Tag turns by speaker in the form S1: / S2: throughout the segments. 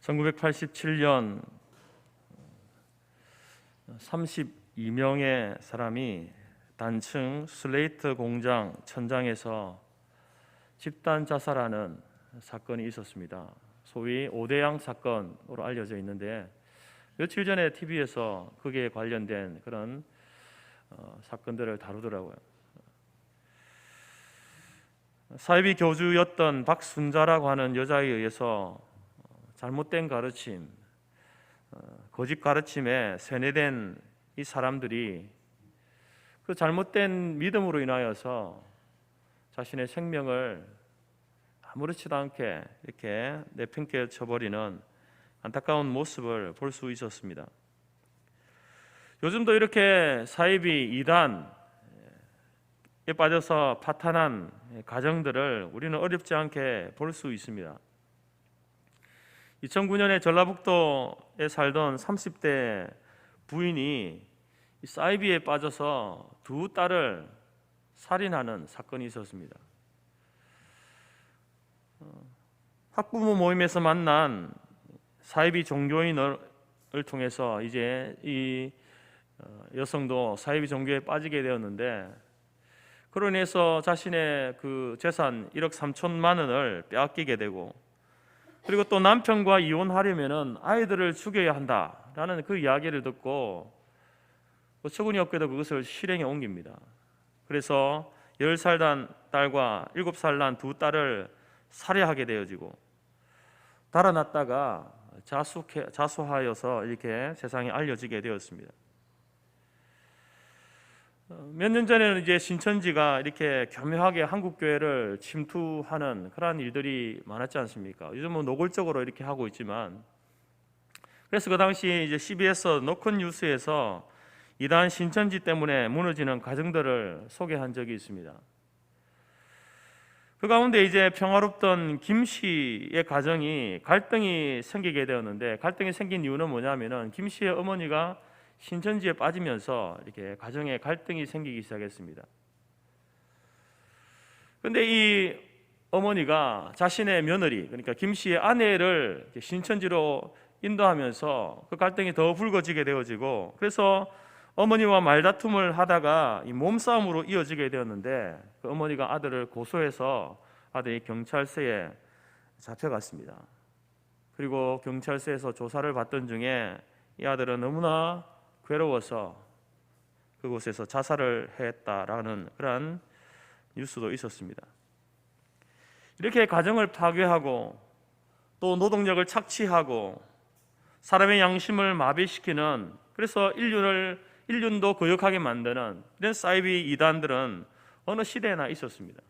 S1: 1987년 32명의 사람이 단층 슬레이트 공장 천장에서 집단 자살하는 사건이 있었습니다. 소위 오대양 사건으로 알려져 있는데, 며칠 전에 TV에서 거기에 관련된 그런 사건들을 다루더라고요. 사이비 교주였던 박순자라고 하는 여자에 의해서 잘못된 가르침, 거짓 가르침에 세뇌된 이 사람들이 그 잘못된 믿음으로 인하여서 자신의 생명을 아무렇지도 않게 이렇게 내팽개 쳐버리는 안타까운 모습을 볼 수 있었습니다. 요즘도 이렇게 사이비 이단에 빠져서 파탄한 가정들을 우리는 어렵지 않게 볼 수 있습니다. 2009년에 전라북도에 살던 30대 부인이 사이비에 빠져서 두 딸을 살인하는 사건이 있었습니다. 학부모 모임에서 만난 사이비 종교인을 통해서 이제 이 여성도 사이비 종교에 빠지게 되었는데, 그로 인해서 자신의 그 재산 1억 3천만 원을 빼앗기게 되고, 그리고 또 남편과 이혼하려면은 아이들을 죽여야 한다라는 그 이야기를 듣고 어처구니 없게도 그것을 실행에 옮깁니다. 그래서 10살 난 딸과 7살 난 두 딸을 살해하게 되어지고, 달아났다가 자수하여서 이렇게 세상에 알려지게 되었습니다. 몇 년 전에는 이제 신천지가 이렇게 교묘하게 한국 교회를 침투하는 그러한 일들이 많았지 않습니까? 요즘은 노골적으로 이렇게 하고 있지만, 그래서 그 당시 이제 CBS 노컷 뉴스에서 이단 신천지 때문에 무너지는 가정들을 소개한 적이 있습니다. 그 가운데 이제 평화롭던 김 씨의 가정이 갈등이 생기게 되었는데, 갈등이 생긴 이유는 뭐냐면은 김 씨의 어머니가 신천지에 빠지면서 이렇게 가정에 갈등이 생기기 시작했습니다. 그런데 이 어머니가 자신의 며느리, 그러니까 김 씨의 아내를 신천지로 인도하면서 그 갈등이 더 불거지게 되어지고, 그래서 어머니와 말다툼을 하다가 이 몸싸움으로 이어지게 되었는데, 그 어머니가 아들을 고소해서 아들이 경찰서에 잡혀갔습니다. 그리고 경찰서에서 조사를 받던 중에 이 아들은 너무나 괴로워서 그곳에서 자살을 했다라는 그런 뉴스도 있었습니다. 이렇게 가정을 파괴하고 또 노동력을 착취하고 사람의 양심을 마비시키는, 그래서 인륜도 거역하게 만드는 이런 사이비 이단들은 어느 시대나 있었습니다.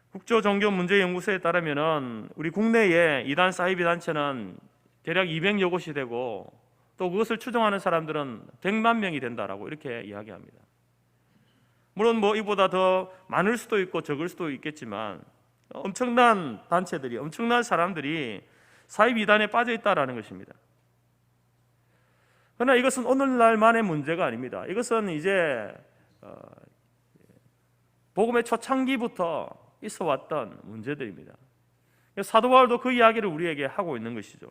S1: 국제종교문제연구소에 따르면 우리 국내에 이단 사이비 단체는 대략 200여 곳이 되고, 또 그것을 추종하는 사람들은 100만 명이 된다라고 이렇게 이야기합니다. 물론 이보다 더 많을 수도 있고 적을 수도 있겠지만 엄청난 단체들이, 엄청난 사람들이 사이비 이단에 빠져 있다라는 것입니다. 그러나 이것은 오늘날만의 문제가 아닙니다. 이것은 이제 복음의 초창기부터 있어 왔던 문제들입니다. 사도 바울도 그 이야기를 우리에게 하고 있는 것이죠.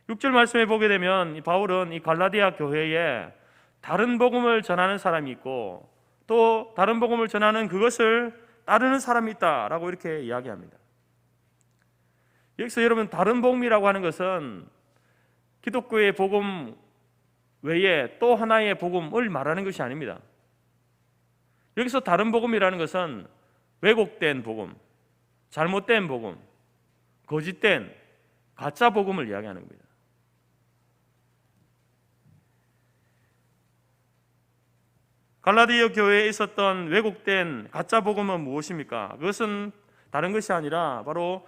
S1: 6절 말씀에 보게 되면 바울은 이 갈라디아 교회에 다른 복음을 전하는 사람이 있고, 또 다른 복음을 전하는 그것을 따르는 사람이 있다라고 이렇게 이야기합니다. 여기서 여러분, 다른 복음이라고 하는 것은 기독교의 복음 외에 또 하나의 복음을 말하는 것이 아닙니다. 여기서 다른 복음이라는 것은 왜곡된 복음, 잘못된 복음, 거짓된 가짜 복음을 이야기하는 겁니다. 갈라디아 교회에 있었던 왜곡된 가짜 복음은 무엇입니까? 그것은 다른 것이 아니라 바로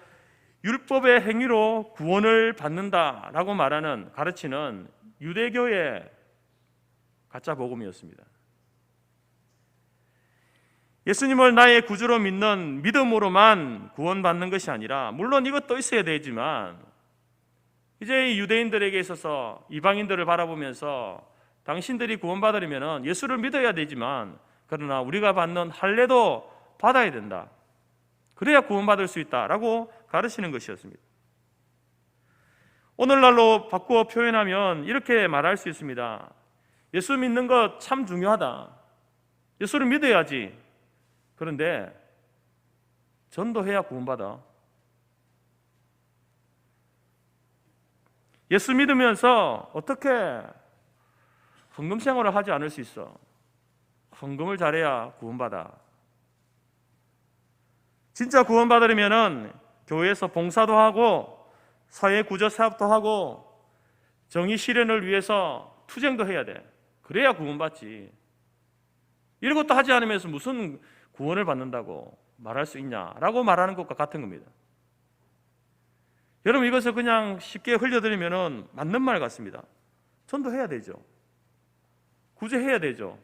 S1: 율법의 행위로 구원을 받는다라고 말하는, 가르치는 유대교의 가짜 복음이었습니다. 예수님을 나의 구주로 믿는 믿음으로만 구원받는 것이 아니라, 물론 이것도 있어야 되지만, 이제 유대인들에게 있어서 이방인들을 바라보면서 당신들이 구원받으려면 예수를 믿어야 되지만, 그러나 우리가 받는 할례도 받아야 된다, 그래야 구원받을 수 있다라고 가르치는 것이었습니다. 오늘날로 바꾸어 표현하면 이렇게 말할 수 있습니다. 예수 믿는 것 참 중요하다. 예수를 믿어야지. 그런데 전도해야 구원받아. 예수 믿으면서 어떻게 헌금 생활을 하지 않을 수 있어? 헌금을 잘해야 구원받아. 진짜 구원받으려면은 교회에서 봉사도 하고 사회 구조 사업도 하고 정의 실현을 위해서 투쟁도 해야 돼. 그래야 구원받지. 이런 것도 하지 않으면서 무슨 구원을 받는다고 말할 수 있냐라고 말하는 것과 같은 겁니다. 여러분, 이것을 그냥 쉽게 흘려드리면 맞는 말 같습니다. 전도해야 되죠. 구제해야 되죠.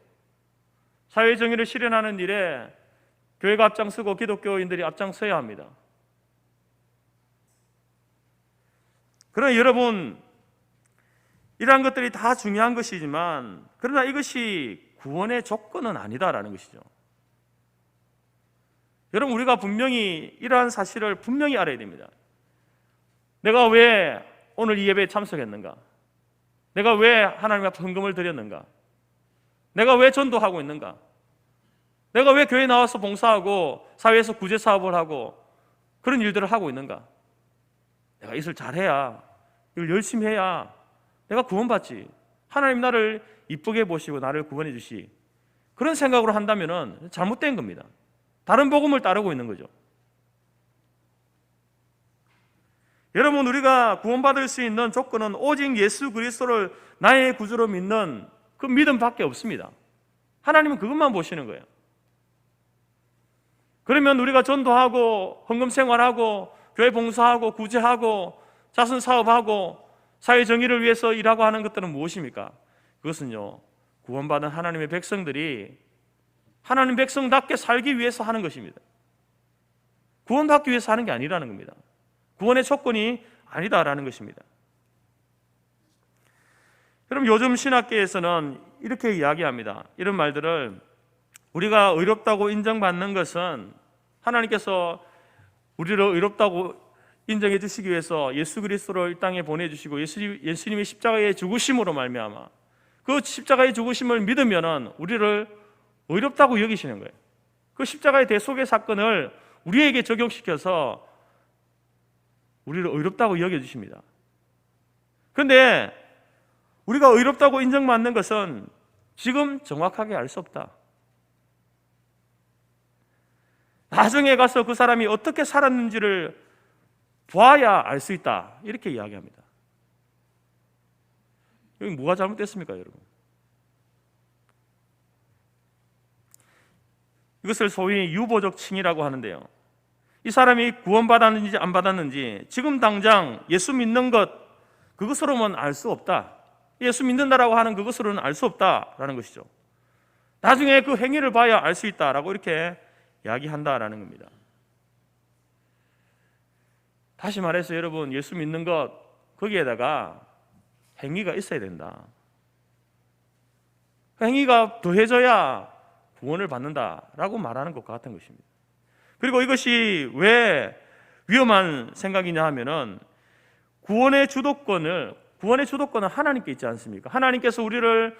S1: 사회 정의를 실현하는 일에 교회가 앞장서고 기독교인들이 앞장서야 합니다. 그러나 여러분, 이러한 것들이 다 중요한 것이지만 그러나 이것이 구원의 조건은 아니다라는 것이죠. 여러분, 우리가 분명히 이러한 사실을 분명히 알아야 됩니다. 내가 왜 오늘 이 예배에 참석했는가? 내가 왜 하나님 앞에 헌금을 드렸는가? 내가 왜 전도하고 있는가? 내가 왜 교회에 나와서 봉사하고 사회에서 구제 사업을 하고 그런 일들을 하고 있는가? 내가 이것을 잘해야, 이걸 열심히 해야 내가 구원받지. 하나님 나를 이쁘게 보시고 나를 구원해 주시. 그런 생각으로 한다면 잘못된 겁니다. 다른 복음을 따르고 있는 거죠. 여러분, 우리가 구원받을 수 있는 조건은 오직 예수 그리스도를 나의 구주로 믿는 그 믿음밖에 없습니다. 하나님은 그것만 보시는 거예요. 그러면 우리가 전도하고 헌금 생활하고 교회 봉사하고 구제하고 자선 사업하고 사회 정의를 위해서 일하고 하는 것들은 무엇입니까? 그것은요, 구원받은 하나님의 백성들이 하나님 백성답게 살기 위해서 하는 것입니다. 구원받기 위해서 하는 게 아니라는 겁니다. 구원의 조건이 아니다라는 것입니다. 그럼 요즘 신학계에서는 이렇게 이야기합니다. 이런 말들을, 우리가 의롭다고 인정받는 것은 하나님께서 우리를 의롭다고 인정해 주시기 위해서 예수 그리스도를 이 땅에 보내주시고 예수님의 십자가의 죽으심으로 말미암아 그 십자가의 죽으심을 믿으면 우리를 의롭다고 여기시는 거예요. 그 십자가의 대속의 사건을 우리에게 적용시켜서 우리를 의롭다고 여겨주십니다. 그런데 우리가 의롭다고 인정받는 것은 지금 정확하게 알 수 없다. 나중에 가서 그 사람이 어떻게 살았는지를 봐야 알 수 있다. 이렇게 이야기합니다. 여기 뭐가 잘못됐습니까, 여러분? 이것을 소위 유보적 칭의라고 하는데요. 이 사람이 구원받았는지 안 받았는지 지금 당장 예수 믿는 것 그것으로만 알 수 없다. 예수 믿는다라고 하는 그것으로는 알 수 없다라는 것이죠. 나중에 그 행위를 봐야 알 수 있다라고 이렇게 이야기한다라는 겁니다. 다시 말해서 여러분, 예수 믿는 것 거기에다가 행위가 있어야 된다. 그 행위가 더해져야 구원을 받는다라고 말하는 것과 같은 것입니다. 그리고 이것이 왜 위험한 생각이냐 하면은 구원의 주도권은 하나님께 있지 않습니까? 하나님께서 우리를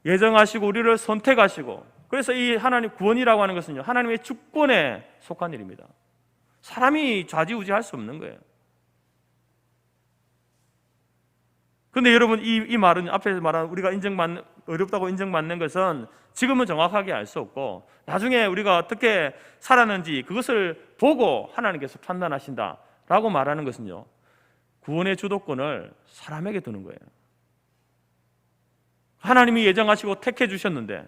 S1: 예정하시고 우리를 선택하시고, 그래서 이 하나님 구원이라고 하는 것은요, 하나님의 주권에 속한 일입니다. 사람이 좌지우지할 수 없는 거예요. 그런데 여러분, 이 말은 앞에서 말한 우리가 어렵다고 인정받는 것은 지금은 정확하게 알 수 없고 나중에 우리가 어떻게 살았는지 그것을 보고 하나님께서 판단하신다라고 말하는 것은요, 구원의 주도권을 사람에게 두는 거예요. 하나님이 예정하시고 택해 주셨는데,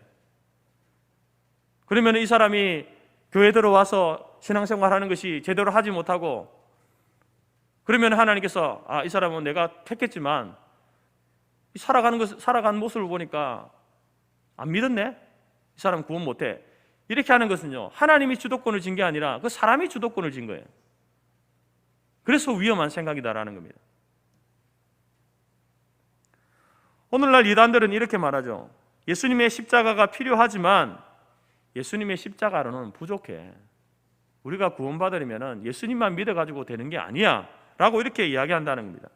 S1: 그러면 이 사람이 교회 들어와서 신앙생활하는 것이 제대로 하지 못하고, 그러면 하나님께서 이 사람은 내가 택했지만 살아가는 모습을 보니까 안 믿었네? 이 사람 구원 못해. 이렇게 하는 것은요, 하나님이 주도권을 진 게 아니라 그 사람이 주도권을 진 거예요. 그래서 위험한 생각이다라는 겁니다. 오늘날 이단들은 이렇게 말하죠. 예수님의 십자가가 필요하지만 예수님의 십자가로는 부족해. 우리가 구원받으려면 예수님만 믿어가지고 되는 게 아니야 라고 이렇게 이야기한다는 겁니다.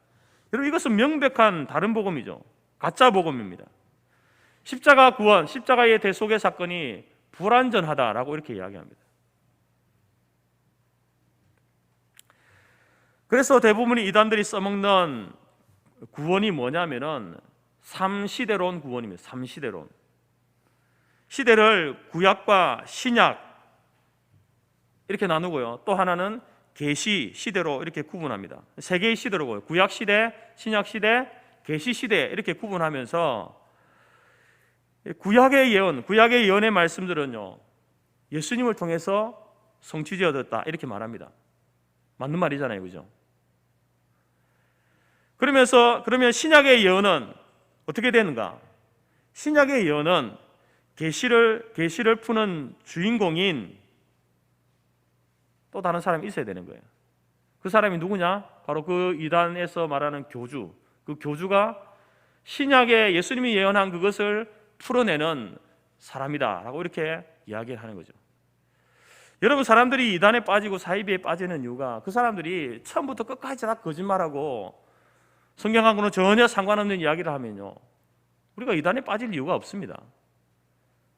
S1: 여러분, 이것은 명백한 다른 복음이죠. 가짜 복음입니다. 십자가 구원, 십자가의 대속의 사건이 불완전하다라고 이렇게 이야기합니다. 그래서 대부분의 이단들이 써먹는 구원이 뭐냐면은 3시대론 구원입니다. 3시대론. 시대를 구약과 신약 이렇게 나누고요. 또 하나는 계시 시대로 이렇게 구분합니다. 세 개의 시대로 보여요. 구약 시대, 신약 시대, 계시 시대 이렇게 구분하면서 구약의 예언, 구약의 예언의 말씀들은요, 예수님을 통해서 성취되어졌다 이렇게 말합니다. 맞는 말이잖아요, 그죠? 그러면 신약의 예언은 어떻게 되는가? 신약의 예언은 계시를 푸는 주인공인 또 다른 사람이 있어야 되는 거예요. 그 사람이 누구냐? 바로 그 이단에서 말하는 교주. 그 교주가 신약에 예수님이 예언한 그것을 풀어내는 사람이다라고 이렇게 이야기하는 거죠. 여러분, 사람들이 이단에 빠지고 사이비에 빠지는 이유가 그 사람들이 처음부터 끝까지 다 거짓말하고 성경하고는 전혀 상관없는 이야기를 하면요, 우리가 이단에 빠질 이유가 없습니다.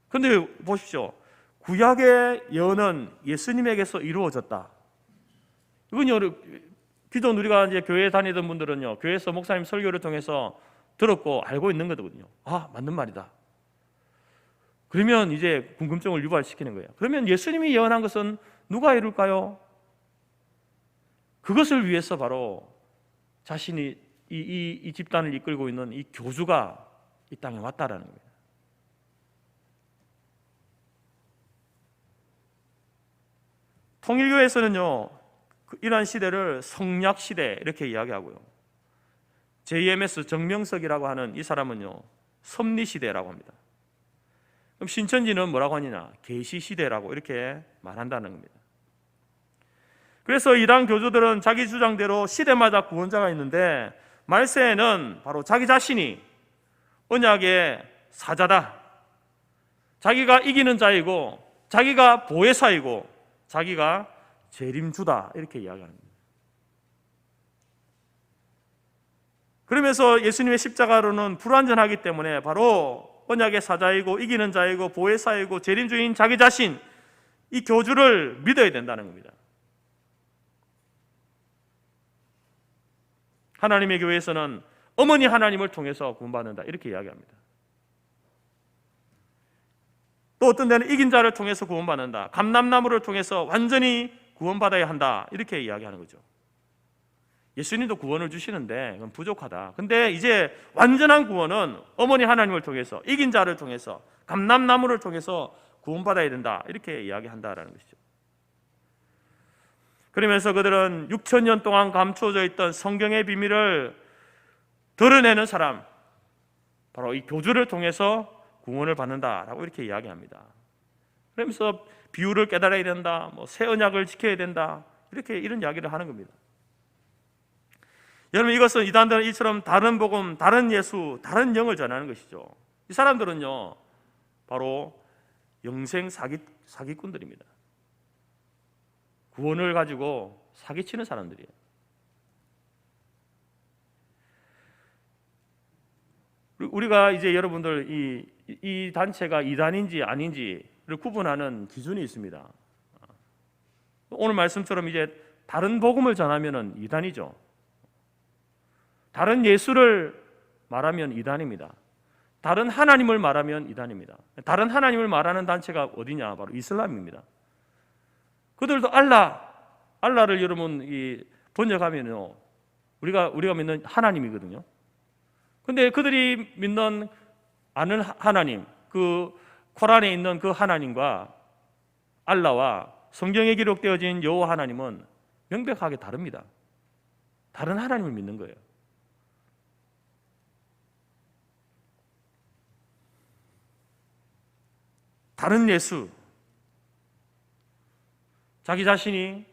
S1: 그런데 보십시오. 구약의 예언은 예수님에게서 이루어졌다. 이건요, 기존 우리가 이제 교회 다니던 분들은요, 교회에서 목사님 설교를 통해서 들었고 알고 있는 거거든요. 아, 맞는 말이다. 그러면 이제 궁금증을 유발시키는 거예요. 그러면 예수님이 예언한 것은 누가 이룰까요? 그것을 위해서 바로 자신이 이 집단을 이끌고 있는 이 교주가 이 땅에 왔다라는 거예요. 통일교에서는요, 이러한 시대를 성약 시대 이렇게 이야기하고요. JMS 정명석이라고 하는 이 사람은요, 섭리 시대라고 합니다. 그럼 신천지는 뭐라고 하느냐? 계시 시대라고 이렇게 말한다는 겁니다. 그래서 이단 교주들은 자기 주장대로 시대마다 구원자가 있는데, 말세에는 바로 자기 자신이 언약의 사자다, 자기가 이기는 자이고 자기가 보혜사이고 자기가 재림주다 이렇게 이야기합니다. 그러면서 예수님의 십자가로는 불완전하기 때문에 바로 언약의 사자이고 이기는 자이고 보혜사이고 재림주인 자기 자신, 이 교주를 믿어야 된다는 겁니다. 하나님의 교회에서는 어머니 하나님을 통해서 구원받는다 이렇게 이야기합니다. 또 어떤 데는 이긴 자를 통해서 구원받는다, 감람나무를 통해서 완전히 구원받아야 한다 이렇게 이야기하는 거죠. 예수님도 구원을 주시는데 그건 부족하다. 근데 이제 완전한 구원은 어머니 하나님을 통해서, 이긴 자를 통해서, 감람나무를 통해서 구원받아야 된다 이렇게 이야기한다라는 것이죠. 그러면서 그들은 6,000년 동안 감추어져 있던 성경의 비밀을 드러내는 사람, 바로 이 교주를 통해서 구원을 받는다라고 이렇게 이야기합니다. 그러면서 비유를 깨달아야 된다, 새 언약을 지켜야 된다, 이런 이야기를 하는 겁니다. 여러분, 이것은 이단들은 이처럼 다른 복음, 다른 예수, 다른 영을 전하는 것이죠. 이 사람들은요, 바로 영생 사기꾼들입니다. 구원을 가지고 사기치는 사람들이에요. 우리가 이제 여러분들 이 단체가 이단인지 아닌지를 구분하는 기준이 있습니다. 오늘 말씀처럼 이제 다른 복음을 전하면은 이단이죠. 다른 예수를 말하면 이단입니다. 다른 하나님을 말하면 이단입니다. 다른 하나님을 말하는 단체가 어디냐? 바로 이슬람입니다. 그들도 알라를 여러분 번역하면요, 우리가 믿는 하나님이거든요. 근데 그들이 믿는 아는 하나님, 그 코란에 있는 그 하나님과 알라와 성경에 기록되어진 여호와 하나님은 명백하게 다릅니다. 다른 하나님을 믿는 거예요. 다른 예수, 자기 자신이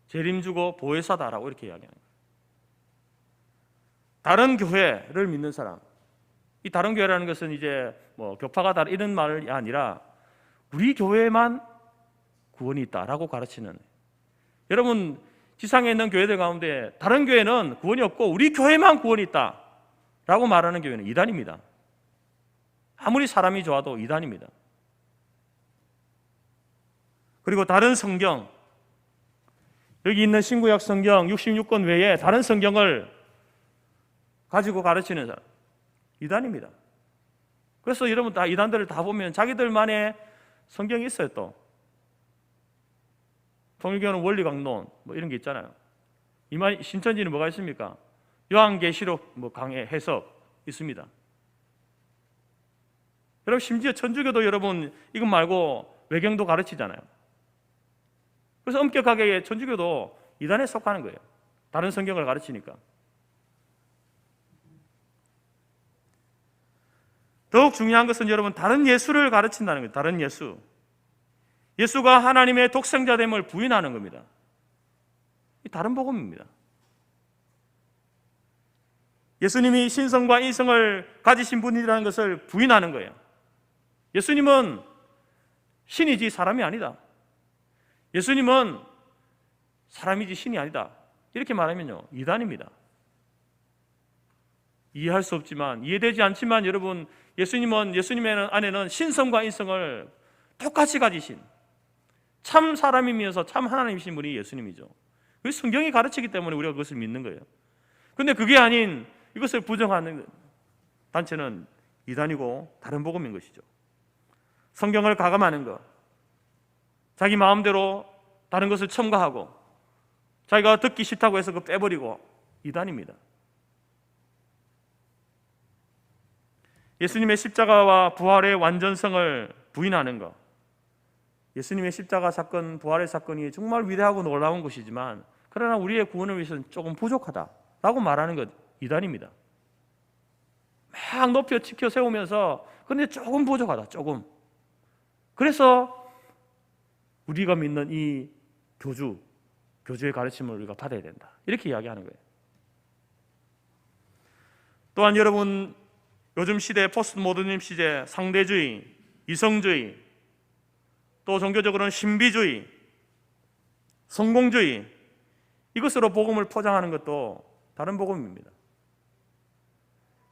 S1: 재림주고 보혜사다라고 이렇게 이야기합니다. 다른 교회를 믿는 사람, 이 다른 교회라는 것은 이제 교파가 다른 이런 말이 아니라 우리 교회만 구원이 있다라고 가르치는, 여러분 지상에 있는 교회들 가운데 다른 교회는 구원이 없고 우리 교회만 구원이 있다라고 말하는 교회는 이단입니다. 아무리 사람이 좋아도 이단입니다. 그리고 다른 성경, 여기 있는 신구약 성경 66권 외에 다른 성경을 가지고 가르치는 사람, 이단입니다. 그래서 여러분 다 이단들을 다 보면 자기들만의 성경이 있어요. 또 통일교는 원리강론 뭐 이런 게 있잖아요. 신천지는 뭐가 있습니까? 요한계시록 강해 해석 있습니다. 여러분 심지어 천주교도 여러분 이것 말고 외경도 가르치잖아요. 그래서 엄격하게 천주교도 이단에 속하는 거예요. 다른 성경을 가르치니까. 더욱 중요한 것은 여러분 다른 예수를 가르친다는 거예요. 다른 예수. 예수가 하나님의 독생자됨을 부인하는 겁니다. 이 다른 복음입니다. 예수님이 신성과 인성을 가지신 분이라는 것을 부인하는 거예요. 예수님은 신이지 사람이 아니다. 예수님은 사람이지 신이 아니다. 이렇게 말하면요, 이단입니다. 이해할 수 없지만, 이해되지 않지만 여러분, 예수님의 안에는 신성과 인성을 똑같이 가지신 참 사람이면서 참 하나님이신 분이 예수님이죠. 그 성경이 가르치기 때문에 우리가 그것을 믿는 거예요. 그런데 그게 아닌 이것을 부정하는 단체는 이단이고 다른 복음인 것이죠. 성경을 가감하는 것, 자기 마음대로 다른 것을 첨가하고 자기가 듣기 싫다고 해서 그거 빼버리고 이단입니다. 예수님의 십자가와 부활의 완전성을 부인하는 것, 예수님의 십자가 사건, 부활의 사건이 정말 위대하고 놀라운 것이지만 그러나 우리의 구원을 위해서는 조금 부족하다라고 말하는 것, 이단입니다. 막 높여 치켜 세우면서 그런데 조금 부족하다, 조금. 그래서 우리가 믿는 이 교주의 가르침을 우리가 받아야 된다, 이렇게 이야기하는 거예요. 또한 여러분, 요즘 시대 포스트 모더니즘 시대 상대주의, 이성주의, 또 종교적으로는 신비주의, 성공주의, 이것으로 복음을 포장하는 것도 다른 복음입니다.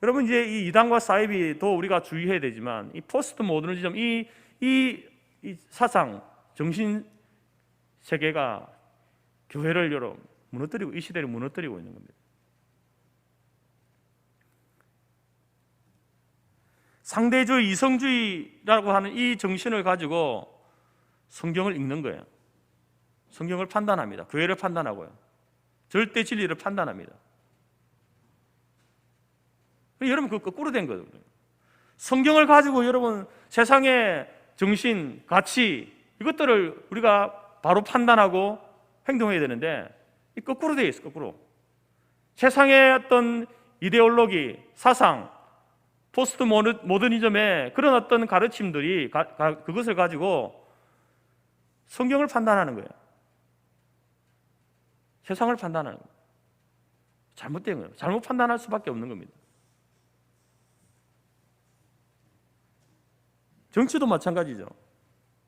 S1: 여러분 이제 이 이단과 사이비 더 우리가 주의해야 되지만 이 포스트 모더니즘, 이 사상, 정신 세계가 교회를 여러분 무너뜨리고 이 시대를 무너뜨리고 있는 겁니다. 상대주의, 이성주의라고 하는 이 정신을 가지고 성경을 읽는 거예요. 성경을 판단합니다. 교회를 판단하고요. 절대 진리를 판단합니다. 여러분 그 거꾸로 된 거예요. 성경을 가지고 여러분 세상의 정신, 가치 이것들을 우리가 바로 판단하고 행동해야 되는데 이 거꾸로 되어 있어요. 거꾸로. 세상의 어떤 이데올로기, 사상, 포스트 모더니즘의 그런 어떤 가르침들이 그것을 가지고 성경을 판단하는 거예요. 세상을 판단하는 거예요. 잘못된 거예요. 잘못 판단할 수밖에 없는 겁니다. 정치도 마찬가지죠.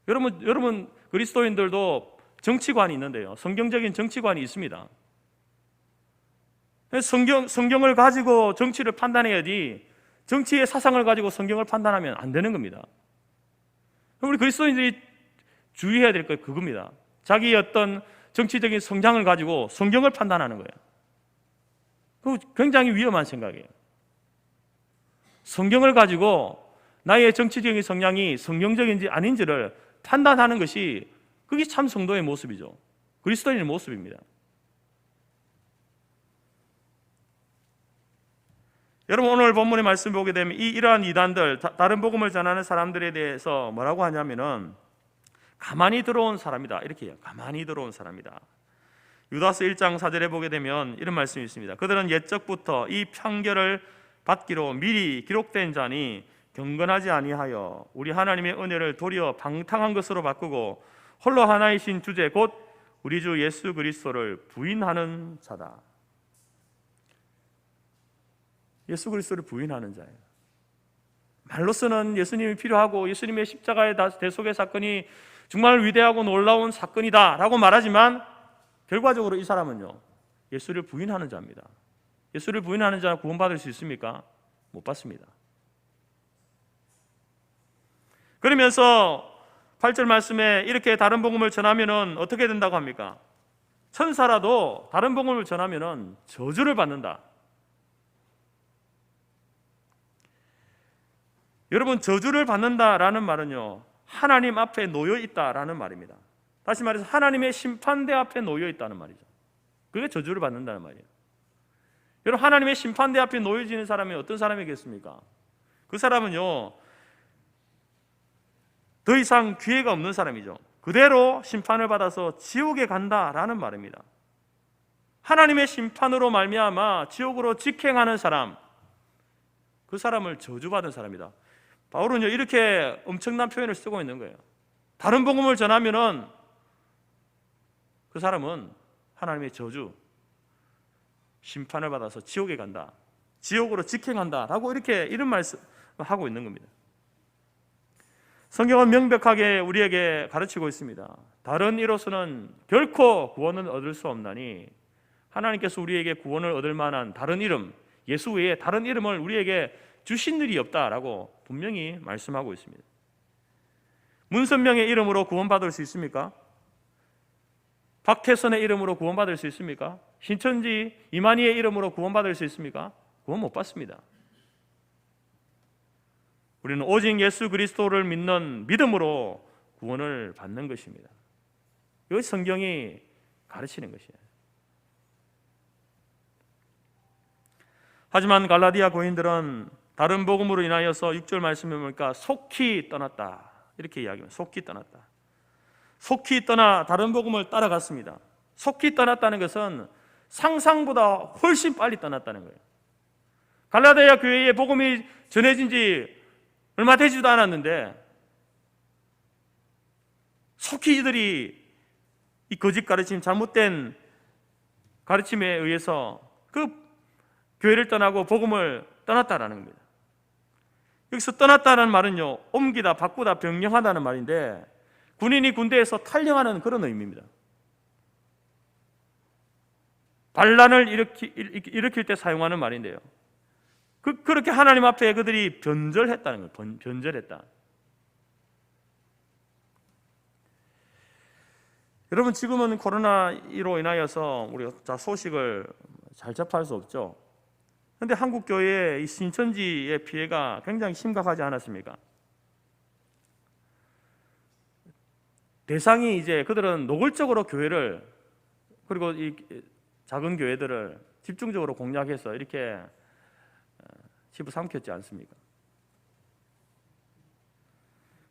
S1: 여러분 그리스도인들도 정치관이 있는데요, 성경적인 정치관이 있습니다. 성경을 가지고 정치를 판단해야지 정치의 사상을 가지고 성경을 판단하면 안 되는 겁니다. 우리 그리스도인들이 주의해야 될 것 그겁니다. 자기의 어떤 정치적인 성장을 가지고 성경을 판단하는 거예요. 그거 굉장히 위험한 생각이에요. 성경을 가지고 나의 정치적인 성향이 성경적인지 아닌지를 판단하는 것이 그게 참 성도의 모습이죠. 그리스도인의 모습입니다. 여러분 오늘 본문의 말씀 보게 되면 이러한 이단들, 다른 복음을 전하는 사람들에 대해서 뭐라고 하냐면은 가만히 들어온 사람이다, 이렇게 해요. 가만히 들어온 사람이다. 유다서 1장 4절에 보게 되면 이런 말씀이 있습니다. 그들은 옛적부터 이 판결을 받기로 미리 기록된 자니 경건하지 아니하여 우리 하나님의 은혜를 도리어 방탕한 것으로 바꾸고 홀로 하나이신 주제 곧 우리 주 예수 그리스도를 부인하는 자다. 예수 그리스도를 부인하는 자예요. 말로서는 예수님이 필요하고 예수님의 십자가의 대속의 사건이 정말 위대하고 놀라운 사건이다라고 말하지만 결과적으로 이 사람은요, 예수를 부인하는 자입니다. 예수를 부인하는 자 구원받을 수 있습니까? 못 받습니다. 그러면서 8절 말씀에 이렇게 다른 복음을 전하면은 어떻게 된다고 합니까? 천사라도 다른 복음을 전하면은 저주를 받는다. 여러분, 저주를 받는다라는 말은요, 하나님 앞에 놓여 있다라는 말입니다. 다시 말해서 하나님의 심판대 앞에 놓여 있다는 말이죠. 그게 저주를 받는다는 말이에요. 여러분, 하나님의 심판대 앞에 놓여지는 사람이 어떤 사람이겠습니까? 그 사람은요, 더 이상 기회가 없는 사람이죠. 그대로 심판을 받아서 지옥에 간다라는 말입니다. 하나님의 심판으로 말미암아 지옥으로 직행하는 사람, 그 사람을 저주받은 사람이다. 바울은요, 이렇게 엄청난 표현을 쓰고 있는 거예요. 다른 복음을 전하면은 그 사람은 하나님의 저주, 심판을 받아서 지옥에 간다, 지옥으로 직행한다라고 이런 말씀을 하고 있는 겁니다. 성경은 명백하게 우리에게 가르치고 있습니다. 다른 이로서는 결코 구원을 얻을 수 없나니 하나님께서 우리에게 구원을 얻을 만한 다른 이름, 예수 외에 다른 이름을 우리에게 주신 일이 없다라고 분명히 말씀하고 있습니다. 문선명의 이름으로 구원받을 수 있습니까? 박태선의 이름으로 구원받을 수 있습니까? 신천지 이만희의 이름으로 구원받을 수 있습니까? 구원 못 받습니다. 우리는 오직 예수 그리스도를 믿는 믿음으로 구원을 받는 것입니다. 이것이 성경이 가르치는 것이에요. 하지만 갈라디아 교인들은 다른 복음으로 인하여서 6절 말씀에 보니까 속히 떠났다, 이렇게 이야기합니다. 속히 떠났다. 속히 떠나 다른 복음을 따라갔습니다. 속히 떠났다는 것은 상상보다 훨씬 빨리 떠났다는 거예요. 갈라디아 교회에 복음이 전해진 지 얼마 되지도 않았는데 속히 이들이 이 거짓 가르침, 잘못된 가르침에 의해서 그 교회를 떠나고 복음을 떠났다라는 겁니다. 여기서 떠났다는 말은요, 옮기다, 바꾸다, 변경하다는 말인데 군인이 군대에서 탈영하는 그런 의미입니다. 반란을 일으킬 때 사용하는 말인데요, 그렇게 하나님 앞에 그들이 변절했다는 거예요. 변절했다. 여러분, 지금은 코로나19로 인하여서 우리가 소식을 잘 접할 수 없죠. 그런데 한국 교회의 이 신천지의 피해가 굉장히 심각하지 않았습니까? 대상이 이제 그들은 노골적으로 교회를, 그리고 이 작은 교회들을 집중적으로 공략해서 이렇게 집어삼켰지 않습니까?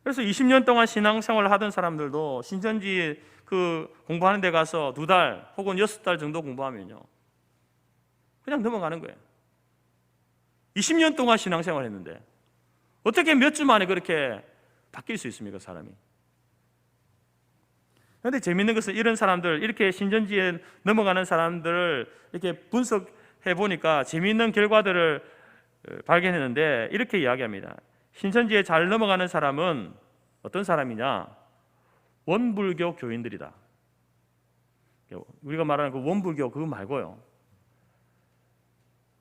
S1: 그래서 20년 동안 신앙생활을 하던 사람들도 신천지 공부하는 데 가서 2달 혹은 6달 정도 공부하면요, 그냥 넘어가는 거예요. 20년 동안 신앙생활을 했는데 어떻게 몇 주 만에 그렇게 바뀔 수 있습니까, 사람이? 그런데 재밌는 것은 이런 사람들, 이렇게 신천지에 넘어가는 사람들을 이렇게 분석해 보니까 재미있는 결과들을 발견했는데 이렇게 이야기합니다. 신천지에 잘 넘어가는 사람은 어떤 사람이냐? 원불교 교인들이다. 우리가 말하는 그 원불교 그거 말고요,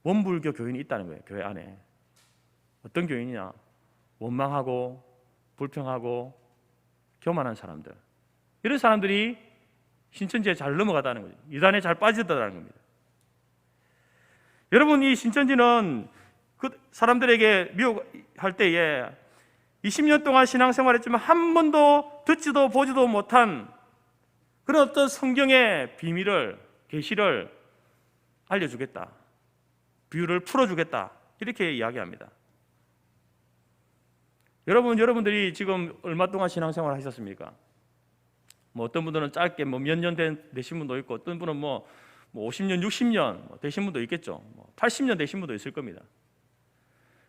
S1: 원불교 교인이 있다는 거예요. 교회 안에 어떤 교인이냐? 원망하고 불평하고 교만한 사람들, 이런 사람들이 신천지에 잘 넘어가다는 거죠. 이단에 잘 빠지다는 겁니다. 여러분, 이 신천지는 그 사람들에게 미혹할 때에 20년 동안 신앙생활했지만 한 번도 듣지도 보지도 못한 그런 어떤 성경의 비밀을, 계시를 알려주겠다, 비유를 풀어주겠다, 이렇게 이야기합니다. 여러분들이 지금 얼마 동안 신앙생활 하셨습니까? 어떤 분들은 짧게 몇 년 되신 분도 있고, 어떤 분은 50년, 60년 되신 분도 있겠죠. 80년 되신 분도 있을 겁니다.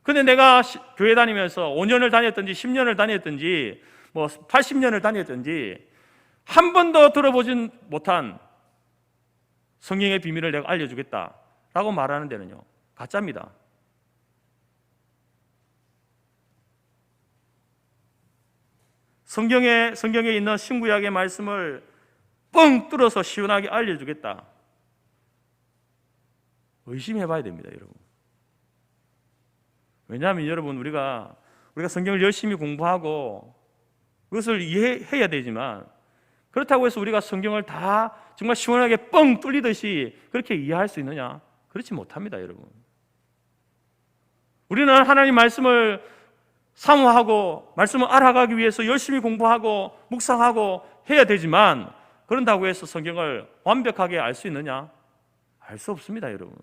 S1: 근데 내가 교회 다니면서 5년을 다녔든지 10년을 다녔든지 80년을 다녔든지 한 번도 들어보진 못한 성경의 비밀을 내가 알려주겠다라고 말하는 데는요, 가짜입니다. 성경에 있는 신구약의 말씀을 뻥 뚫어서 시원하게 알려주겠다. 의심해 봐야 됩니다, 여러분. 왜냐하면 여러분, 우리가 성경을 열심히 공부하고 그것을 이해해야 되지만, 그렇다고 해서 우리가 성경을 다 정말 시원하게 뻥 뚫리듯이 그렇게 이해할 수 있느냐? 그렇지 못합니다, 여러분. 우리는 하나님 말씀을 사모하고 말씀을 알아가기 위해서 열심히 공부하고 묵상하고 해야 되지만, 그런다고 해서 성경을 완벽하게 알 수 있느냐? 알 수 없습니다, 여러분.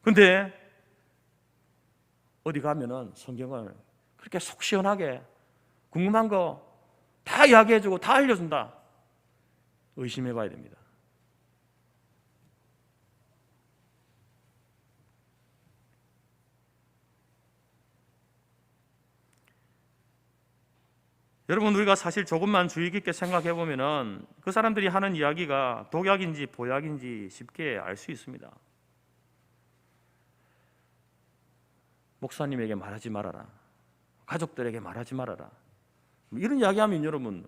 S1: 근데 어디 가면은 성경을 그렇게 속 시원하게 궁금한 거 다 이야기해주고 다 알려준다. 의심해 봐야 됩니다. 여러분, 우리가 사실 조금만 주의 깊게 생각해 보면은 그 사람들이 하는 이야기가 독약인지 보약인지 쉽게 알 수 있습니다. 목사님에게 말하지 말아라, 가족들에게 말하지 말아라, 이런 이야기하면 여러분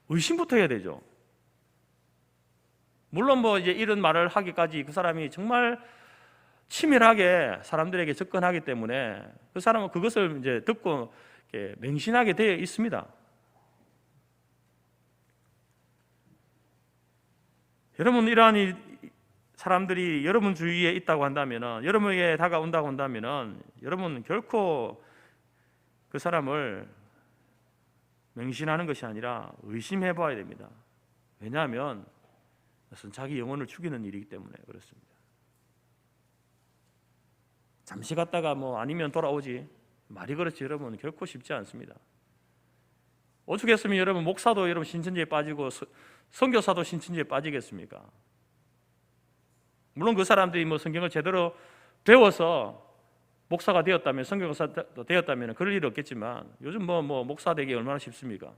S1: 의심부터 해야 되죠. 물론 이제 이런 말을 하기까지 그 사람이 정말 치밀하게 사람들에게 접근하기 때문에 그 사람은 그것을 이제 듣고 이렇게 맹신하게 되어 있습니다. 여러분, 이러한 사람들이 여러분 주위에 있다고 한다면, 여러분에게 다가온다고 한다면, 여러분 결코 그 사람을 맹신하는 것이 아니라 의심해 봐야 됩니다. 왜냐하면 그것은 자기 영혼을 죽이는 일이기 때문에 그렇습니다. 잠시 갔다가 아니면 돌아오지, 말이 그렇지 여러분 결코 쉽지 않습니다. 오죽했으면 여러분 목사도 여러분 신천지에 빠지고 선교사도 신천지에 빠지겠습니까? 물론 그 사람들이 성경을 제대로 배워서 목사가 되었다면, 선교사 되었다면 그럴 일 없겠지만, 요즘 목사 되기 얼마나 쉽습니까?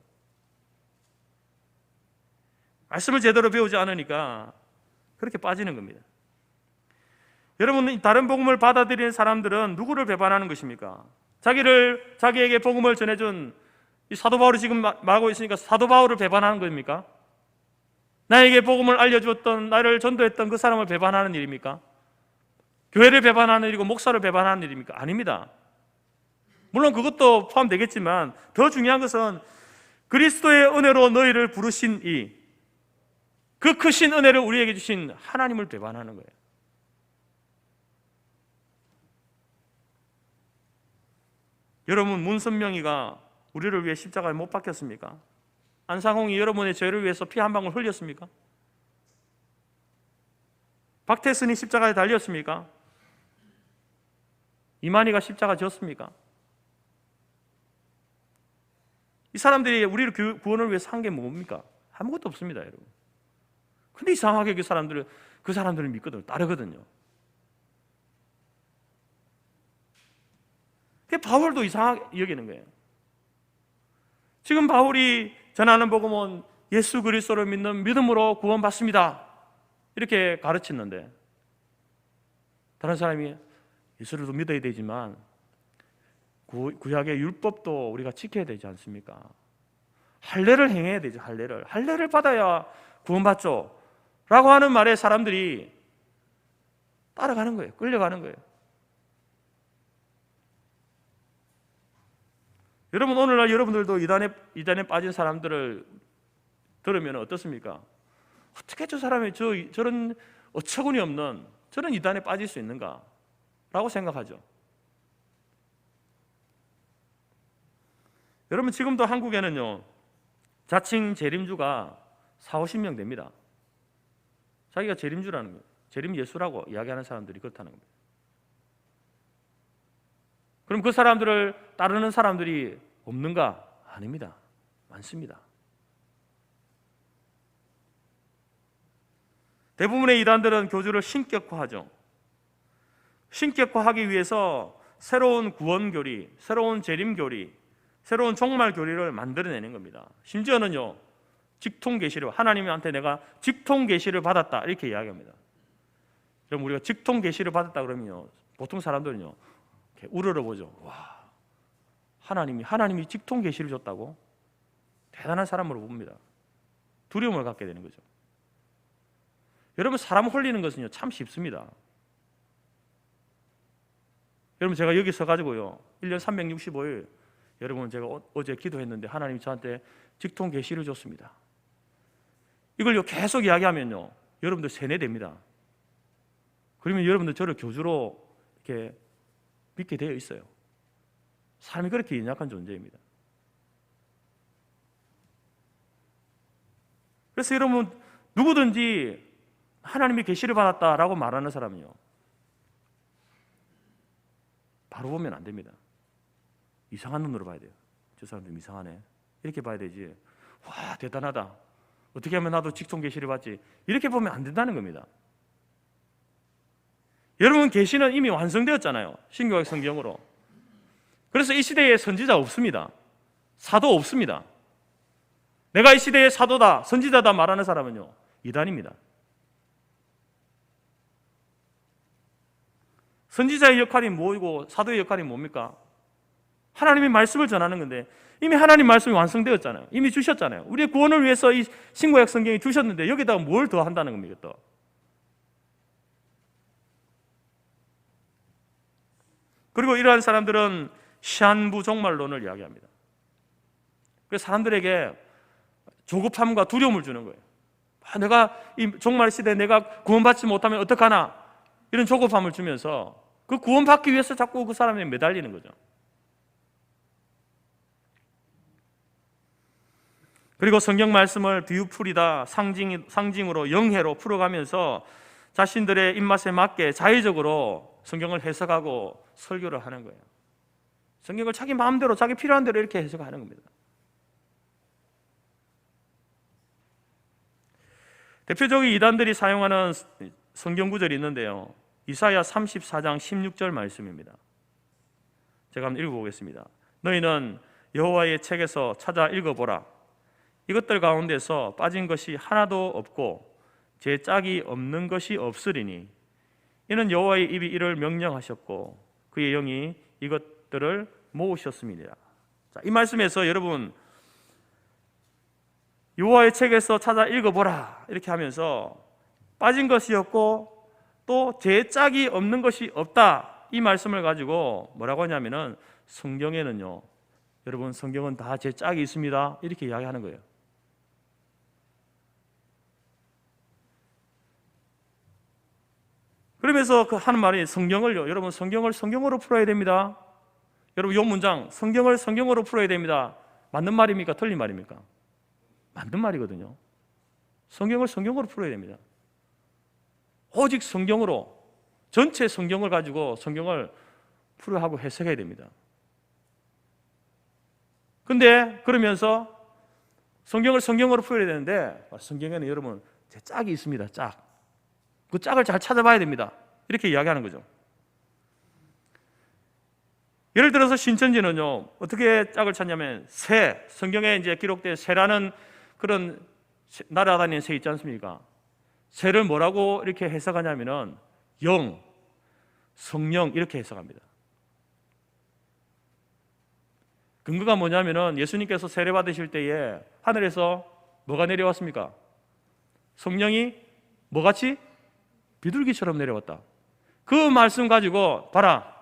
S1: 말씀을 제대로 배우지 않으니까 그렇게 빠지는 겁니다. 여러분, 다른 복음을 받아들이는 사람들은 누구를 배반하는 것입니까? 자기에게 복음을 전해준 이 사도 바울이 지금 말하고 있으니까 사도 바울을 배반하는 겁니까? 나에게 복음을 알려주었던, 나를 전도했던 그 사람을 배반하는 일입니까? 교회를 배반하는 일이고 목사를 배반하는 일입니까? 아닙니다. 물론 그것도 포함되겠지만 더 중요한 것은 그리스도의 은혜로 너희를 부르신 그 크신 은혜를 우리에게 주신 하나님을 배반하는 거예요. 여러분, 문선명이가 우리를 위해 십자가에 못 박혔습니까? 안상홍이 여러분의 죄를 위해서 피 한 방울 흘렸습니까? 박태순이 십자가에 달렸습니까? 이만희가 십자가 졌습니까? 이 사람들이 우리를 구원을 위해서 한 게 뭡니까? 아무것도 없습니다, 여러분. 근데 이상하게 그 사람들을 믿거든요, 따르거든요. 바울도 이상하게 여기는 거예요. 지금 바울이 전하는 복음은 예수 그리스도를 믿는 믿음으로 구원받습니다, 이렇게 가르치는데, 다른 사람이 예수를 믿어야 되지만 구약의 율법도 우리가 지켜야 되지 않습니까? 할례를 행해야 되죠. 할례를 받아야 구원받죠 라고 하는 말에 사람들이 따라가는 거예요. 끌려가는 거예요. 여러분, 오늘날 여러분들도 이단에 빠진 사람들을 들으면 어떻습니까? 어떻게 저 사람이 저런 어처구니 없는 저런 이단에 빠질 수 있는가? 라고 생각하죠. 여러분, 지금도 한국에는요, 자칭 재림주가 40-50명 됩니다. 자기가 재림주라는 거예요. 재림 예수라고 이야기하는 사람들이 그렇다는 겁니다. 그럼 그 사람들을 따르는 사람들이 없는가? 아닙니다. 많습니다. 대부분의 이단들은 교주를 신격화하죠. 신격화하기 위해서 새로운 구원교리, 새로운 재림교리, 새로운 종말교리를 만들어내는 겁니다. 심지어는요, 직통계시를, 하나님한테 내가 직통계시를 받았다, 이렇게 이야기합니다. 그럼 우리가 직통계시를 받았다 그러면요, 보통 사람들은요 이렇게 우러러보죠. 와, 하나님이 직통 계시를 줬다고 대단한 사람으로 봅니다. 두려움을 갖게 되는 거죠. 여러분, 사람 홀리는 것은요 참 쉽습니다. 여러분, 제가 여기 서가지고요 1년 365일 여러분, 제가 어제 기도했는데 하나님이 저한테 직통 계시를 줬습니다. 이걸요 계속 이야기하면요 여러분들 세뇌됩니다. 그러면 여러분들 저를 교주로 이렇게 믿게 되어 있어요. 사람이 그렇게 연약한 존재입니다. 그래서 여러분, 누구든지 하나님의 계시를 받았다라고 말하는 사람은요 바로 보면 안 됩니다. 이상한 눈으로 봐야 돼요. 저 사람 좀 이상하네 이렇게 봐야 되지, 와 대단하다, 어떻게 하면 나도 직통 계시를 받지, 이렇게 보면 안 된다는 겁니다. 여러분, 계시는 이미 완성되었잖아요, 신구약 성경으로. 그래서 이 시대에 선지자 없습니다. 사도 없습니다. 내가 이 시대의 사도다, 선지자다 말하는 사람은요 이단입니다. 선지자의 역할이 뭐이고 사도의 역할이 뭡니까? 하나님의 말씀을 전하는 건데 이미 하나님 말씀이 완성되었잖아요. 이미 주셨잖아요. 우리의 구원을 위해서 이 신구약 성경이 주셨는데 여기다가 뭘 더 한다는 겁니까? 또 그리고 이러한 사람들은 시한부 종말론을 이야기합니다. 그래서 사람들에게 조급함과 두려움을 주는 거예요. 내가 이 종말 시대에 내가 구원받지 못하면 어떡하나, 이런 조급함을 주면서 그 구원받기 위해서 자꾸 그 사람에 매달리는 거죠. 그리고 성경 말씀을 비유풀이다, 상징으로 영해로 풀어가면서 자신들의 입맛에 맞게 자의적으로 성경을 해석하고 설교를 하는 거예요. 성경을 자기 마음대로, 자기 필요한 대로 이렇게 해석하는 겁니다. 대표적인 이단들이 사용하는 성경 구절이 있는데요, 이사야 34장 16절 말씀입니다. 제가 한번 읽어보겠습니다. 너희는 여호와의 책에서 찾아 읽어보라. 이것들 가운데서 빠진 것이 하나도 없고 제 짝이 없는 것이 없으리니 이는 여호와의 입이 이를 명령하셨고 그의 영이 이것들을 모으셨습니다. 자, 이 말씀에서 여러분, 여호와의 책에서 찾아 읽어보라 이렇게 하면서 빠진 것이 없고 또 제 짝이 없는 것이 없다, 이 말씀을 가지고 뭐라고 하냐면은 성경에는요, 여러분 성경은 다 제 짝이 있습니다 이렇게 이야기하는 거예요. 그러면서 그 하는 말이 성경을요, 여러분 성경을 성경으로 풀어야 됩니다. 여러분 이 문장, 성경을 성경으로 풀어야 됩니다, 맞는 말입니까? 틀린 말입니까? 맞는 말이거든요. 성경을 성경으로 풀어야 됩니다. 오직 성경으로, 전체 성경을 가지고 성경을 풀어하고 해석해야 됩니다. 근데 그러면서 성경을 성경으로 풀어야 되는데 성경에는 여러분 제 짝이 있습니다. 짝. 그 짝을 잘 찾아봐야 됩니다. 이렇게 이야기하는 거죠. 예를 들어서 신천지는요, 어떻게 짝을 찾냐면 새, 성경에 이제 기록된 새라는 그런 날아다니는 새 있지 않습니까? 새를 뭐라고 이렇게 해석하냐면은 영, 성령 이렇게 해석합니다. 근거가 뭐냐면은 예수님께서 세례 받으실 때에 하늘에서 뭐가 내려왔습니까? 성령이 뭐같이? 비둘기처럼 내려왔다. 그 말씀 가지고 봐라,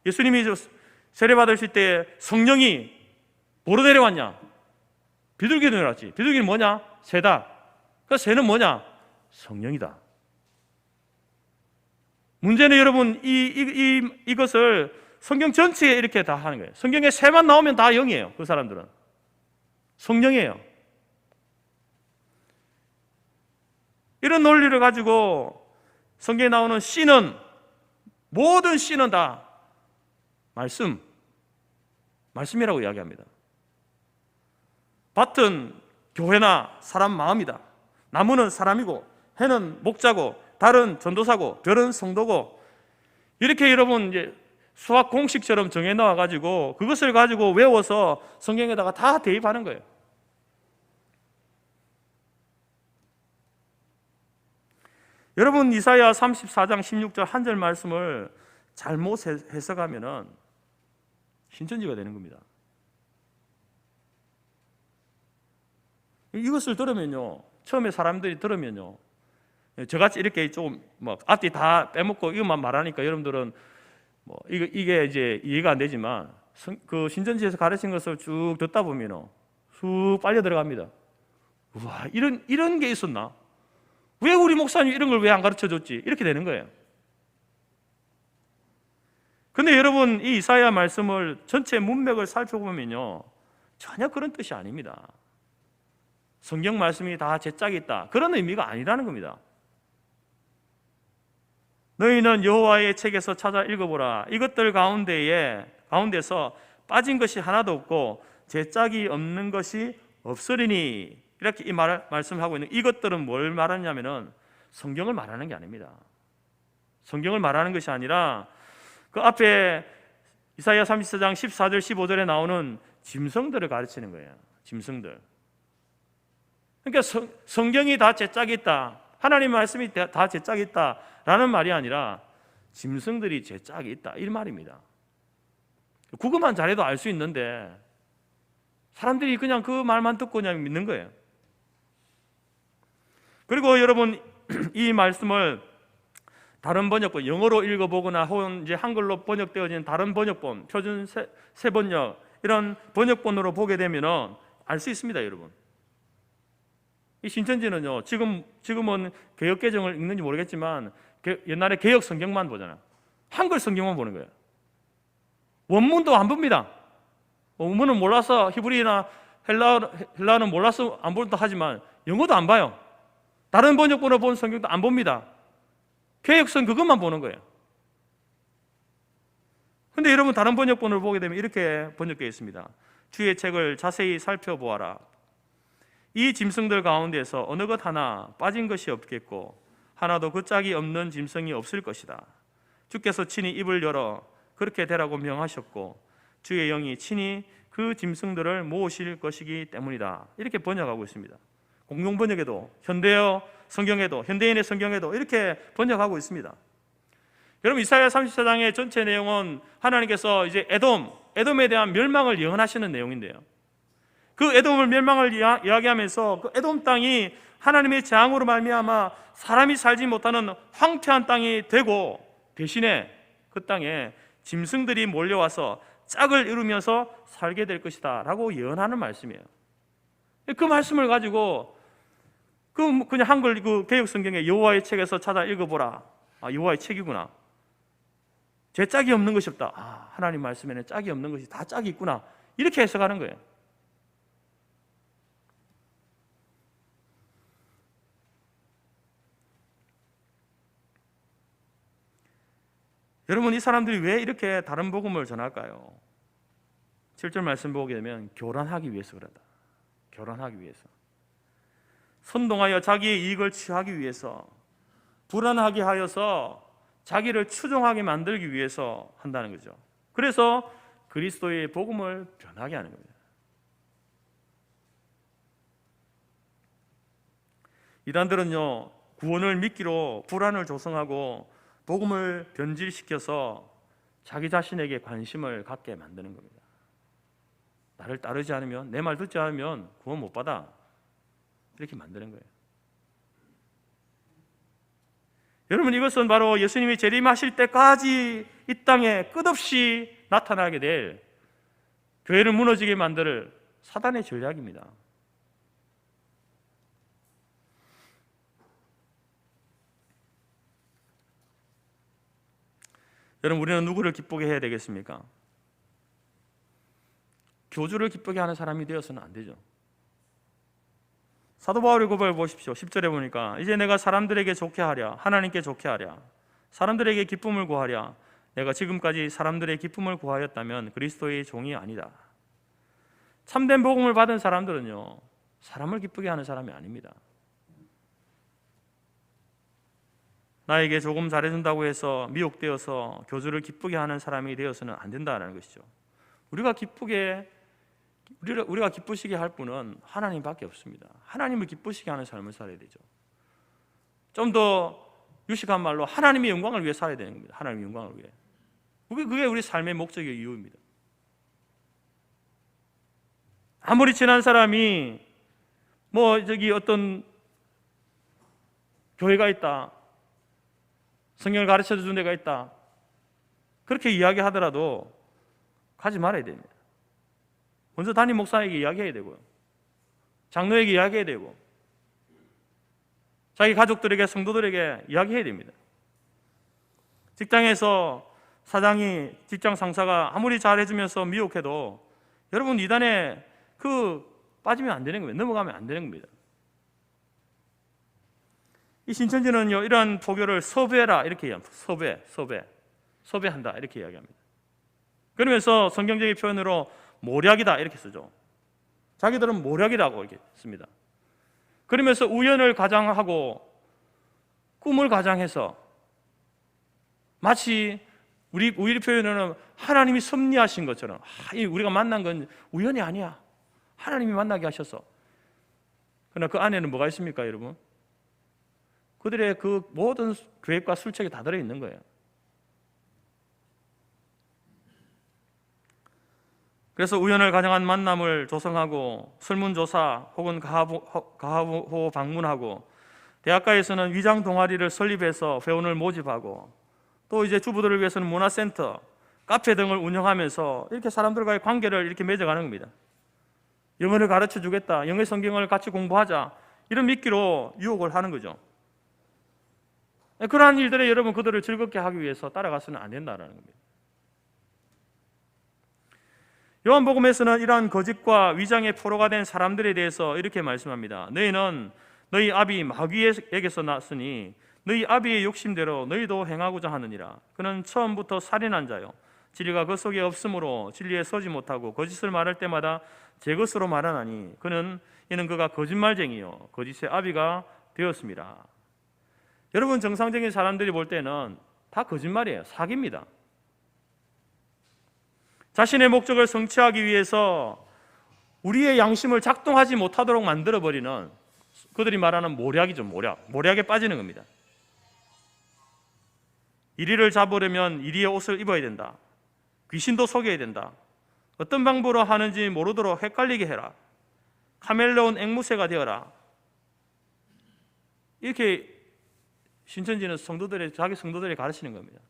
S1: 예수님이 세례 받으실 때 성령이 뭐로 내려왔냐? 비둘기로 내려왔지. 비둘기는 뭐냐? 새다. 그 새는 뭐냐? 성령이다. 문제는 여러분 이것을 성경 전체에 이렇게 다 하는 거예요. 성경에 새만 나오면 다 영이에요. 그 사람들은 성령이에요. 이런 논리를 가지고 성경에 나오는 씨는, 모든 씨는 다 말씀이라고 이야기합니다. 밭은 교회나 사람 마음이다. 나무는 사람이고 해는 목자고 달은 전도사고 별은 성도고, 이렇게 여러분 이제 수학 공식처럼 정해 놓아 가지고 그것을 가지고 외워서 성경에다가 다 대입하는 거예요. 여러분 이사야 34장 16절 한 절 말씀을 잘못 해석하면은 신천지가 되는 겁니다. 이것을 들으면요, 처음에 사람들이 들으면요, 저같이 이렇게 좀 앞뒤 다 빼먹고 이것만 말하니까 여러분들은 이게 이제 이해가 안 되지만, 그 신천지에서 가르친 것을 쭉 듣다 보면요, 쑥 빨려 들어갑니다. 우와, 이런 게 있었나? 왜 우리 목사님 이런 걸 왜 안 가르쳐 줬지? 이렇게 되는 거예요. 근데 여러분, 이 이사야 말씀을 전체 문맥을 살펴보면요, 전혀 그런 뜻이 아닙니다. 성경 말씀이 다 제 짝이 있다, 그런 의미가 아니라는 겁니다. 너희는 여호와의 책에서 찾아 읽어보라. 이것들 가운데서 빠진 것이 하나도 없고 제 짝이 없는 것이 없으리니. 이렇게 이 말씀을 하고 있는, 이것들은 뭘 말하냐면은 성경을 말하는 게 아닙니다. 성경을 말하는 것이 아니라 그 앞에 이사야 34장 14절 15절에 나오는 짐승들을 가르치는 거예요. 짐승들. 그러니까 성경이 다 제 짝이 있다, 하나님 말씀이 다 제 짝이 있다 라는 말이 아니라 짐승들이 제 짝이 있다, 이 말입니다. 그것만 잘해도 알 수 있는데 사람들이 그냥 그 말만 듣고 그냥 믿는 거예요. 그리고 여러분, 이 말씀을 다른 번역본, 영어로 읽어보거나 혹은 이제 한글로 번역되어진 다른 번역본, 표준 새 번역, 이런 번역본으로 보게 되면은 알 수 있습니다, 여러분. 이 신천지는요, 지금은 개역 개정을 읽는지 모르겠지만 옛날에 개역 성경만 보잖아요. 한글 성경만 보는 거예요. 원문도 안 봅니다. 원문은 몰라서, 히브리나 헬라어는 몰라서 안 본다 하지만 영어도 안 봐요. 다른 번역본으로 본 성경도 안 봅니다. 개역성 그것만 보는 거예요. 근데 여러분, 다른 번역본을 보게 되면 이렇게 번역되어 있습니다. 주의 책을 자세히 살펴보아라. 이 짐승들 가운데서 어느 것 하나 빠진 것이 없겠고 하나도 그 짝이 없는 짐승이 없을 것이다. 주께서 친히 입을 열어 그렇게 되라고 명하셨고 주의 영이 친히 그 짐승들을 모으실 것이기 때문이다. 이렇게 번역하고 있습니다. 공동번역에도, 현대어 성경에도, 현대인의 성경에도 이렇게 번역하고 있습니다. 여러분, 이사야 34장의 전체 내용은 하나님께서 이제 에돔에 대한 멸망을 예언하시는 내용인데요, 그 에돔을 멸망을 이야기하면서 그 에돔 땅이 하나님의 재앙으로 말미암아 사람이 살지 못하는 황폐한 땅이 되고, 대신에 그 땅에 짐승들이 몰려와서 짝을 이루면서 살게 될 것이다 라고 예언하는 말씀이에요. 그 말씀을 가지고 그냥 한글 그 개역 성경에 여호와의 책에서 찾아 읽어보라. 여호와의 책이구나. 제 짝이 없는 것이 없다. 하나님 말씀에는 짝이 없는 것이 다 짝이 있구나. 이렇게 해석하는 거예요. 여러분, 이 사람들이 왜 이렇게 다른 복음을 전할까요? 7절 말씀 보게 되면 교란하기 위해서 그러다. 교란하기 위해서. 선동하여 자기의 이익을 취하기 위해서, 불안하게 하여서 자기를 추종하게 만들기 위해서 한다는 거죠. 그래서 그리스도의 복음을 변하게 하는 겁니다. 이단들은요, 구원을 믿기로 불안을 조성하고 복음을 변질시켜서 자기 자신에게 관심을 갖게 만드는 겁니다. 나를 따르지 않으면, 내 말 듣지 않으면 구원 못 받아, 이렇게 만드는 거예요. 여러분, 이것은 바로 예수님이 재림하실 때까지 이 땅에 끝없이 나타나게 될 교회를 무너지게 만들 사단의 전략입니다. 여러분, 우리는 누구를 기쁘게 해야 되겠습니까? 교주를 기쁘게 하는 사람이 되어서는 안 되죠. 사도 바울의 고백을 보십시오. 10절에 보니까 이제 내가 사람들에게 좋게 하랴, 하나님께 좋게 하랴, 사람들에게 기쁨을 구하랴. 내가 지금까지 사람들의 기쁨을 구하였다면 그리스도의 종이 아니다. 참된 복음을 받은 사람들은요, 사람을 기쁘게 하는 사람이 아닙니다. 나에게 조금 잘해준다고 해서 미혹되어서 교주를 기쁘게 하는 사람이 되어서는 안 된다는 것이죠. 우리가 기쁘시게 할 분은 하나님밖에 없습니다. 하나님을 기쁘시게 하는 삶을 살아야 되죠. 좀 더 유식한 말로 하나님의 영광을 위해 살아야 되는 겁니다. 하나님의 영광을 위해. 그게 우리 삶의 목적의 이유입니다. 아무리 친한 사람이 뭐 저기 어떤 교회가 있다, 성경을 가르쳐 주는 데가 있다, 그렇게 이야기하더라도 가지 말아야 됩니다. 먼저 담임 목사에게 이야기해야 되고요, 장로에게 이야기해야 되고, 자기 가족들에게, 성도들에게 이야기해야 됩니다. 직장에서 사장이, 직장 상사가 아무리 잘해주면서 미혹해도 여러분 이단에 빠지면 안 되는 겁니다. 넘어가면 안 되는 겁니다. 이 신천지는요, 이러한 포교를 섭외라 이렇게 얘기합니다. 섭외한다 이렇게 이야기합니다. 그러면서 성경적인 표현으로 모략이다 이렇게 쓰죠. 자기들은 모략이라고 이렇게 씁니다. 그러면서 우연을 가장하고 꿈을 가장해서 마치 우리 표현으로는 하나님이 섭리하신 것처럼, 우리가 만난 건 우연이 아니야, 하나님이 만나게 하셨어. 그러나 그 안에는 뭐가 있습니까, 여러분? 그들의 그 모든 계획과 술책이 다 들어있는 거예요. 그래서 우연을 가정한 만남을 조성하고 설문조사 혹은 가하호 방문하고, 대학가에서는 위장 동아리를 설립해서 회원을 모집하고, 또 이제 주부들을 위해서는 문화센터, 카페 등을 운영하면서 이렇게 사람들과의 관계를 이렇게 맺어가는 겁니다. 영어를 가르쳐 주겠다, 영어 성경을 같이 공부하자, 이런 미끼로 유혹을 하는 거죠. 그러한 일들에 여러분 그들을 즐겁게 하기 위해서 따라가서는 안 된다는 겁니다. 요한복음에서는 이러한 거짓과 위장의 포로가 된 사람들에 대해서 이렇게 말씀합니다. 너희는 너희 아비 마귀에게서 났으니 너희 아비의 욕심대로 너희도 행하고자 하느니라. 그는 처음부터 살인한 자요, 진리가 그 속에 없으므로 진리에 서지 못하고 거짓을 말할 때마다 제 것으로 말하나니 이는 그가 거짓말쟁이요 거짓의 아비가 되었습니다. 여러분, 정상적인 사람들이 볼 때는 다 거짓말이에요. 사기입니다. 자신의 목적을 성취하기 위해서 우리의 양심을 작동하지 못하도록 만들어버리는, 그들이 말하는 모략이죠. 모략에 빠지는 겁니다. 이리를 잡으려면 이리의 옷을 입어야 된다, 귀신도 속여야 된다, 어떤 방법으로 하는지 모르도록 헷갈리게 해라, 카멜레온 앵무새가 되어라, 이렇게 신천지는 자기 성도들이 가르치는 겁니다.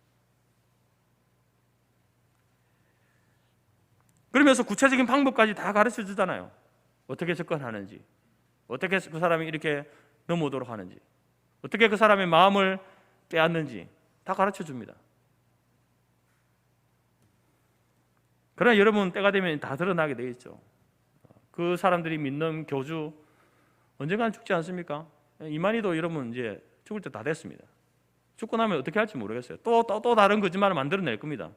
S1: 그러면서 구체적인 방법까지 다 가르쳐 주잖아요. 어떻게 접근하는지, 어떻게 그 사람이 이렇게 넘어오도록 하는지, 어떻게 그 사람의 마음을 빼앗는지 다 가르쳐 줍니다. 그러나 여러분, 때가 되면 다 드러나게 되어 있죠. 그 사람들이 믿는 교주 언젠가는 죽지 않습니까? 이만희도 여러분 이제 죽을 때 다 됐습니다. 죽고 나면 어떻게 할지 모르겠어요. 또 다른 거짓말을 만들어낼 겁니다.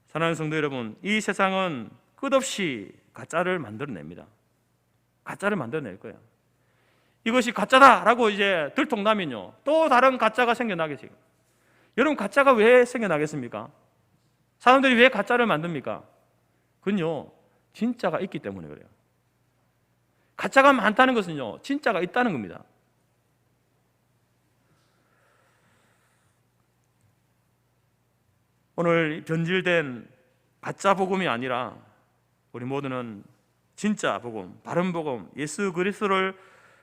S1: 사랑하는 성도 여러분, 이 세상은 끝없이 가짜를 만들어냅니다. 가짜를 만들어낼 거예요. 이것이 가짜다라고 이제 들통나면요, 또 다른 가짜가 생겨나게 돼요. 여러분, 가짜가 왜 생겨나겠습니까? 사람들이 왜 가짜를 만듭니까? 그건요, 진짜가 있기 때문에 그래요. 가짜가 많다는 것은요, 진짜가 있다는 겁니다. 오늘 변질된 가짜 복음이 아니라 우리 모두는 진짜 복음, 바른 복음, 예수 그리스도를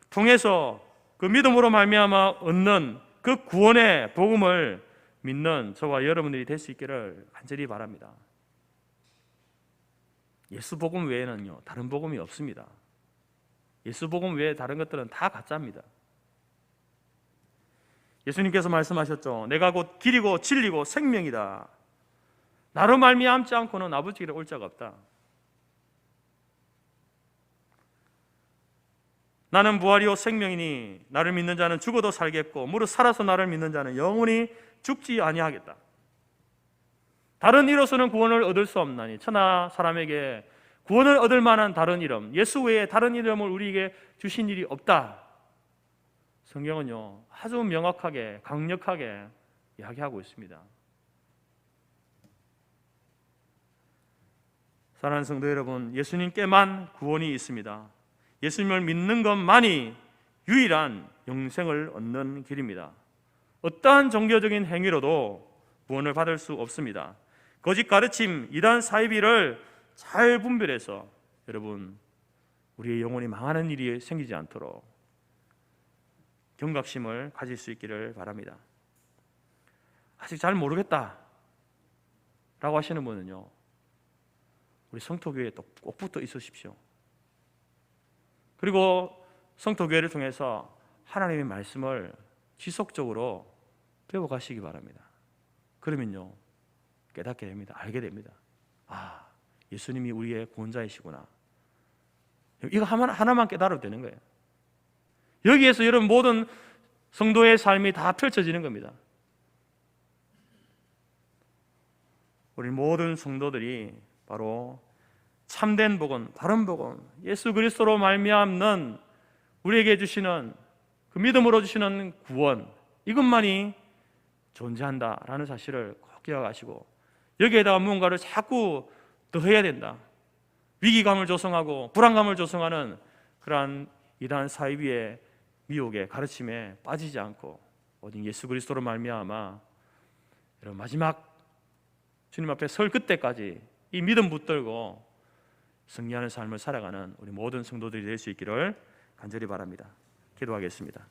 S1: 통해서 그 믿음으로 말미암아 얻는 그 구원의 복음을 믿는 저와 여러분들이 될 수 있기를 간절히 바랍니다. 예수 복음 외에는요, 다른 복음이 없습니다. 예수 복음 외에 다른 것들은 다 가짜입니다. 예수님께서 말씀하셨죠. 내가 곧 길이고 진리고 생명이다. 나로 말미암지 않고는 아버지께로 올 자가 없다. 나는 부활이요 생명이니 나를 믿는 자는 죽어도 살겠고 무릇 살아서 나를 믿는 자는 영원히 죽지 아니하겠다. 다른 이로서는 구원을 얻을 수 없나니 천하 사람에게 구원을 얻을 만한 다른 이름, 예수 외에 다른 이름을 우리에게 주신 일이 없다. 성경은요, 아주 명확하게 강력하게 이야기하고 있습니다. 사랑하는 성도 여러분, 예수님께만 구원이 있습니다. 예수님을 믿는 것만이 유일한 영생을 얻는 길입니다. 어떠한 종교적인 행위로도 구원을 받을 수 없습니다. 거짓 가르침, 이단 사이비를 잘 분별해서 여러분 우리의 영혼이 망하는 일이 생기지 않도록 경각심을 가질 수 있기를 바랍니다. 아직 잘 모르겠다 라고 하시는 분은요, 우리 성토교회에 꼭 붙어 있으십시오. 그리고 성토교회를 통해서 하나님의 말씀을 지속적으로 배워가시기 바랍니다. 그러면요 깨닫게 됩니다. 알게 됩니다. 아, 예수님이 우리의 구원자이시구나. 이거 하나만 깨달아도 되는 거예요. 여기에서 여러분 모든 성도의 삶이 다 펼쳐지는 겁니다. 우리 모든 성도들이 바로 참된 복음, 바른 복음, 예수 그리스도로 말미암는 우리에게 주시는 그 믿음으로 주시는 구원, 이것만이 존재한다라는 사실을 꼭 기억하시고 여기에다가 무언가를 자꾸 더해야 된다. 위기감을 조성하고 불안감을 조성하는 그러한 이단 사이비의 미혹에 가르침에 빠지지 않고 오직 예수 그리스도로 말미암아 이런 마지막 주님 앞에 설 그때까지 이 믿음 붙들고 승리하는 삶을 살아가는 우리 모든 성도들이 될 수 있기를 간절히 바랍니다. 기도하겠습니다.